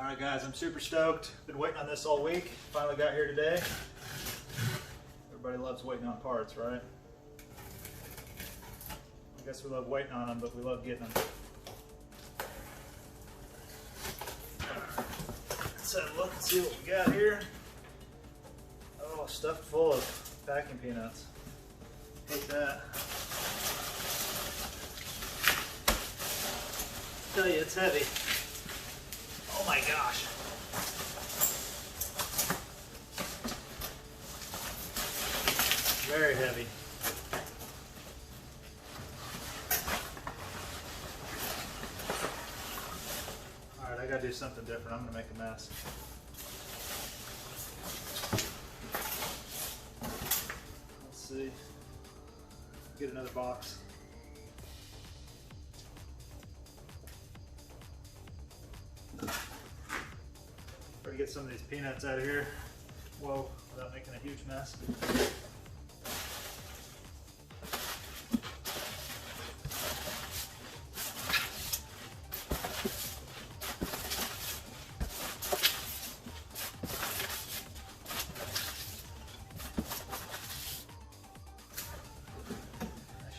Alright guys, I'm super stoked. Been waiting on this all week. Finally got here today. Everybody loves waiting on parts, right? I guess we love waiting on them, but we love getting them. Let's have a look and see what we got here. Oh, stuffed full of packing peanuts. Hate that. I tell you, it's heavy. Oh my gosh. Very heavy. Alright, I gotta do something different. I'm gonna make a mess. Let's see. Get another box. Try to get some of these peanuts out of here. Whoa, without making a huge mess. That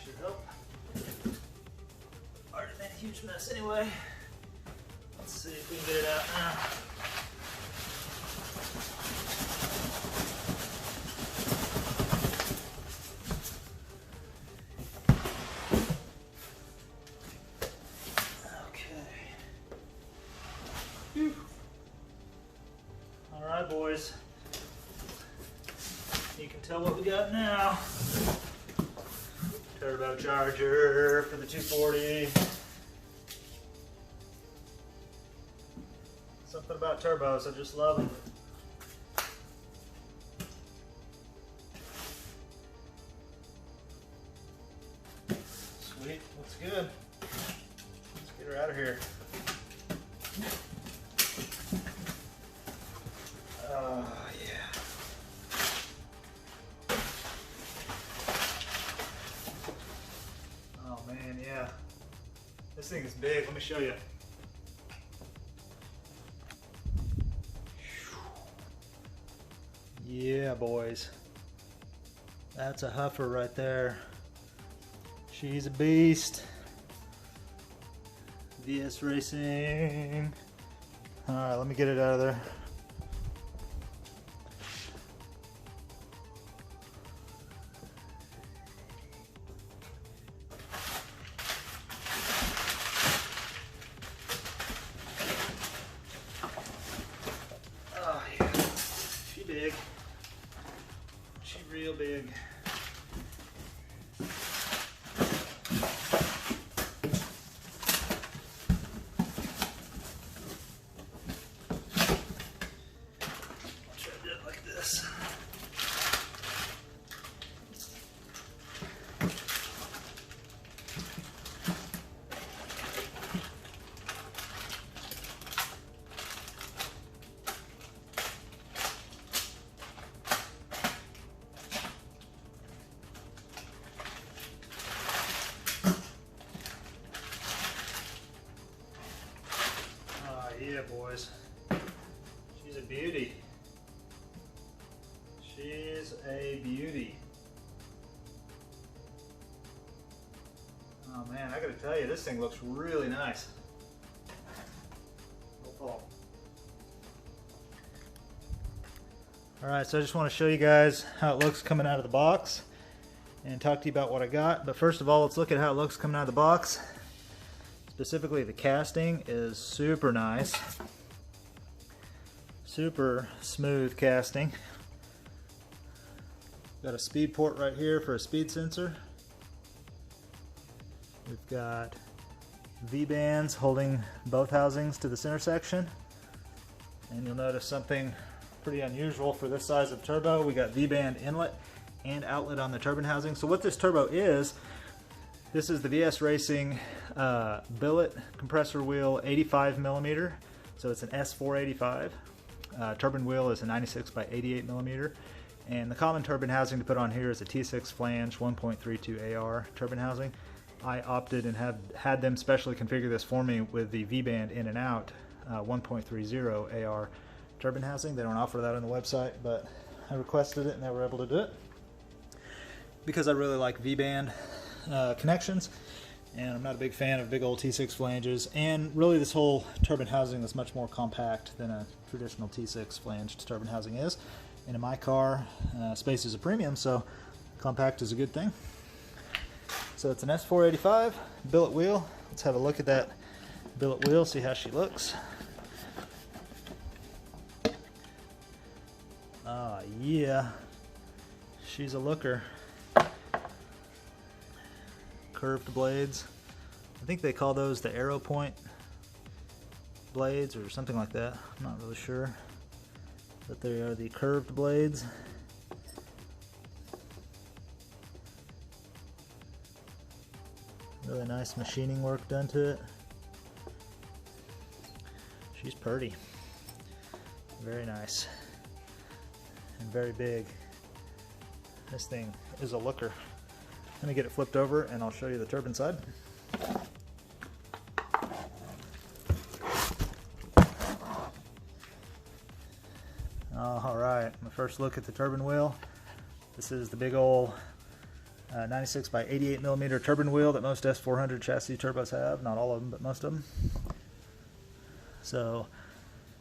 should help. Already made a huge mess anyway. Let's see if we can get it out now. Alright boys, you can tell what we got now. Turbocharger for the 240. Something about turbos, I just love them. Sweet, looks good. Let's get her out of here. Yeah. Oh man, yeah. This thing is big. Let me show you. Yeah, boys. That's a huffer right there. She's a beast. VS Racing. All right, let me get it out of there. Oh yeah, she big. She real big. I'll try to do it like this. Yeah, boys. She's a beauty. She's a beauty. Oh man, I gotta tell you, this thing looks really nice. No fault. Alright, so I just want to show you guys how it looks coming out of the box and talk to you about what I got. But first of all, let's look at how it looks coming out of the box. Specifically, the casting is super nice. Super smooth casting. Got a speed port right here for a speed sensor. We've got V-bands holding both housings to the center section. And you'll notice something pretty unusual for this size of turbo. We got V-band inlet and outlet on the turbine housing. So what this turbo is, this is the VS Racing billet compressor wheel 85 millimeter. So it's an S485. Turbine wheel is a 96 by 88 millimeter. And the common turbine housing to put on here is a T6 flange 1.32 AR turbine housing. I opted and had them specially configure this for me with the V-band in and out 1.30 AR turbine housing. They don't offer that on the website, but I requested it and they were able to do it because I really like V-band connections, and I'm not a big fan of big old T6 flanges, and really this whole turbine housing is much more compact than a traditional T6 flanged turbine housing is. And in my car, space is a premium, so compact is a good thing. So it's an S485 billet wheel. Let's have a look at that billet wheel, see how she looks. Yeah, she's a looker. Curved blades. I think they call those the arrow point blades or something like that. I'm not really sure, but they are the curved blades. Really nice machining work done to it. She's pretty. Very nice. And very big. This thing is a looker. I'm going to get it flipped over and I'll show you the turbine side. Alright, my first look at the turbine wheel. This is the big old 96 by 88 millimeter turbine wheel that most S400 chassis turbos have. Not all of them, but most of them. So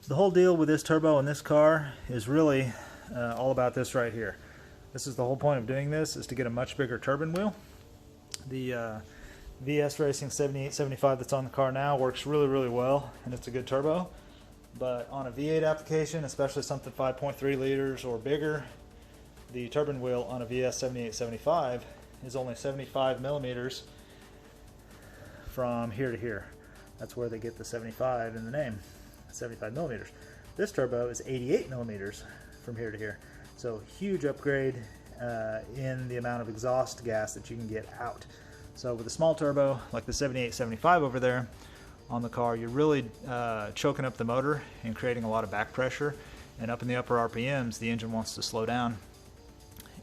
the whole deal with this turbo in this car is really all about this right here. This is the whole point of doing this, is to get a much bigger turbine wheel. The VS Racing 7875 that's on the car now works really, really well, and it's a good turbo. But on a V8 application, especially something 5.3 liters or bigger, the turbine wheel on a VS 7875 is only 75 millimeters from here to here. That's where they get the 75 in the name, 75 millimeters. This turbo is 88 millimeters from here to here. So huge upgrade in the amount of exhaust gas that you can get out. So with a small turbo like the 7875 over there on the car, you're really choking up the motor and creating a lot of back pressure. And up in the upper RPMs, the engine wants to slow down,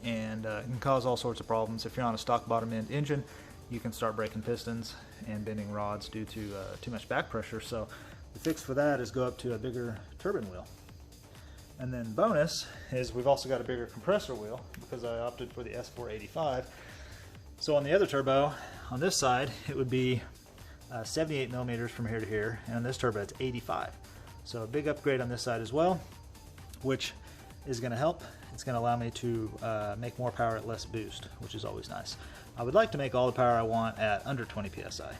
and it can cause all sorts of problems. If you're on a stock bottom end engine, you can start breaking pistons and bending rods due to too much back pressure. So the fix for that is go up to a bigger turbine wheel. And then bonus is we've also got a bigger compressor wheel because I opted for the S485. So on the other turbo, on this side, it would be 78 millimeters from here to here, and on this turbo it's 85. So a big upgrade on this side as well, which is going to help. It's going to allow me to make more power at less boost, which is always nice. I would like to make all the power I want at under 20 psi.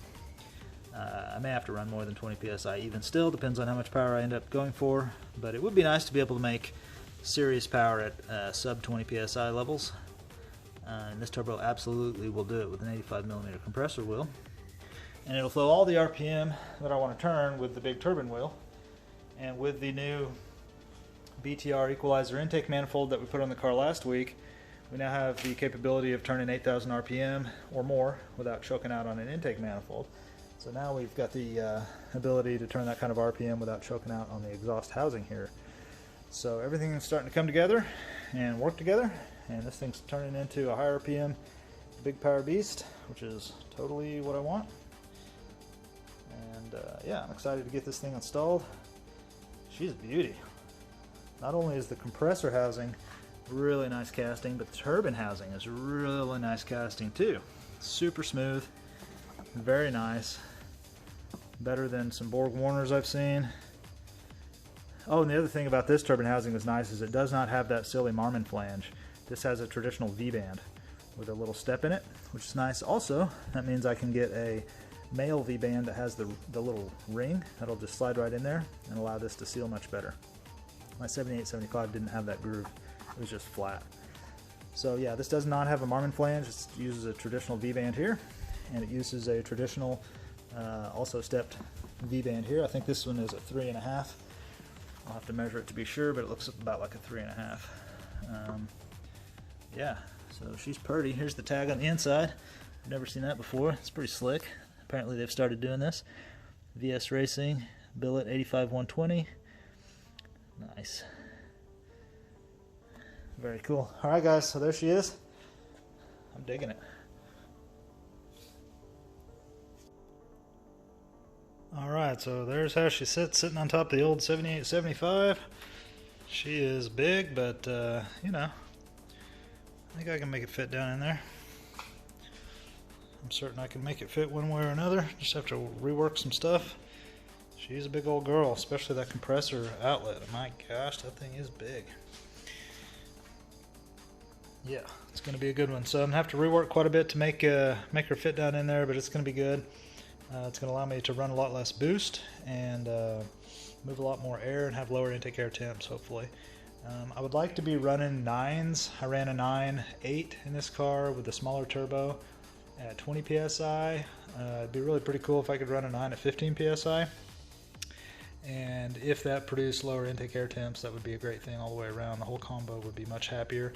I may have to run more than 20 psi even still, depends on how much power I end up going for, but it would be nice to be able to make serious power at sub 20 psi levels, and this turbo absolutely will do it with an 85 millimeter compressor wheel, and it'll flow all the RPM that I want to turn with the big turbine wheel. And with the new BTR equalizer intake manifold that we put on the car last week, we now have the capability of turning 8,000 RPM or more without choking out on an intake manifold. So now we've got the ability to turn that kind of RPM without choking out on the exhaust housing here. So everything's starting to come together and work together, and this thing's turning into a high RPM big power beast, which is totally what I want. And yeah, I'm excited to get this thing installed. She's a beauty. Not only is the compressor housing really nice casting, but the turbine housing is really nice casting too. Super smooth, very nice. Better than some Borg Warners I've seen. Oh, and the other thing about this turbine housing that's nice is it does not have that silly Marmon flange. This has a traditional V-band with a little step in it, which is nice. Also, that means I can get a male V-band that has the little ring that'll just slide right in there and allow this to seal much better. My 7875 didn't have that groove, it was just flat. So yeah, this does not have a Marmon flange. It uses a traditional V-band here, and it uses a traditional also stepped V-band here. I think this one is a 3.5. I'll have to measure it to be sure, but it looks about like a 3.5. Yeah, so she's pretty. Here's the tag on the inside. I've never seen that before. It's pretty slick. Apparently they've started doing this. VS Racing, billet 85120. Nice. Very cool. Alright guys, so there she is. I'm digging it. Alright, so there's how she sits, sitting on top of the old 7875. She is big, but you know, I think I can make it fit down in there. I'm certain I can make it fit one way or another. Just have to rework some stuff. She's a big old girl, especially that compressor outlet. My gosh, that thing is big. Yeah, it's going to be a good one. So I'm going to have to rework quite a bit to make her fit down in there, but it's going to be good. It's going to allow me to run a lot less boost and move a lot more air and have lower intake air temps, hopefully. I would like to be running 9s. I ran a 9.8 in this car with a smaller turbo at 20 psi. It'd be really pretty cool if I could run a 9 at 15 psi. And if that produced lower intake air temps, that would be a great thing all the way around. The whole combo would be much happier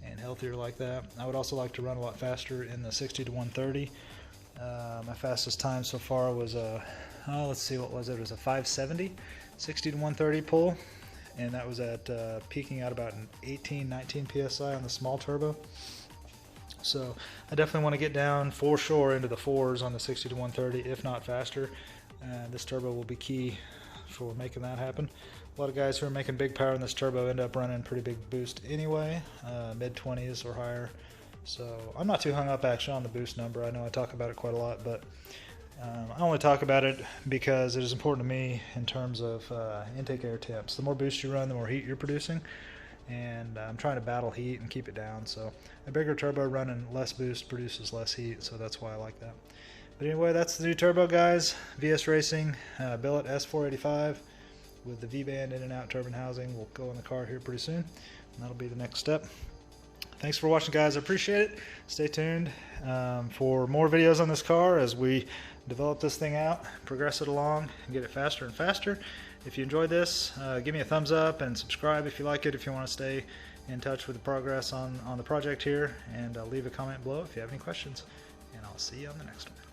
and healthier like that. I would also like to run a lot faster in the 60 to 130. My fastest time so far was let's see, what was it? It was a 570, 60 to 130 pull, and that was at peaking out about an 18, 19 psi on the small turbo. So I definitely want to get down for sure into the 4s on the 60 to 130, if not faster. This turbo will be key for making that happen. A lot of guys who are making big power in this turbo end up running pretty big boost anyway, mid-20s or higher. So I'm not too hung up actually on the boost number. I know I talk about it quite a lot, but I only talk about it because it is important to me in terms of intake air temps. The more boost you run, the more heat you're producing, and I'm trying to battle heat and keep it down. So a bigger turbo running less boost produces less heat, so that's why I like that. But anyway, that's the new turbo, guys. VS Racing billet S485 with the V-band in and out turbine housing will go in the car here pretty soon, and that'll be the next step. Thanks for watching, guys. I appreciate it. Stay tuned for more videos on this car as we develop this thing out, progress it along, and get it faster and faster. If you enjoyed this, give me a thumbs up and subscribe if you like it, if you want to stay in touch with the progress on the project here, and leave a comment below if you have any questions, and I'll see you on the next one.